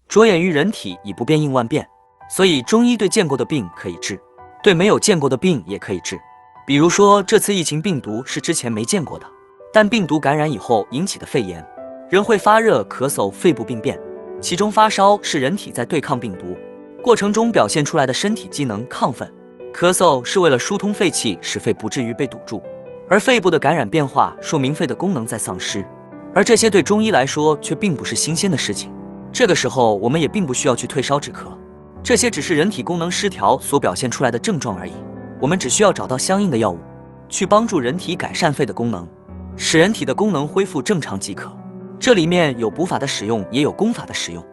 着眼于人体以不变应万变，所以中医对见过的病可以治，对没有见过的病也可以治。比如说这次疫情病毒是之前没见过的，但病毒感染以后引起的肺炎，人会发热、咳嗽、肺部病变，其中发烧是人体在对抗病毒过程中表现出来的身体机能亢奋，咳嗽是为了疏通肺气，使肺不至于被堵住，而肺部的感染变化说明肺的功能在丧失，而这些对中医来说却并不是新鲜的事情。这个时候我们也并不需要去退烧止咳，这些只是人体功能失调所表现出来的症状而已，我们只需要找到相应的药物去帮助人体改善肺的功能，使人体的功能恢复正常即可。这里面有补法的使用，也有功法的使用。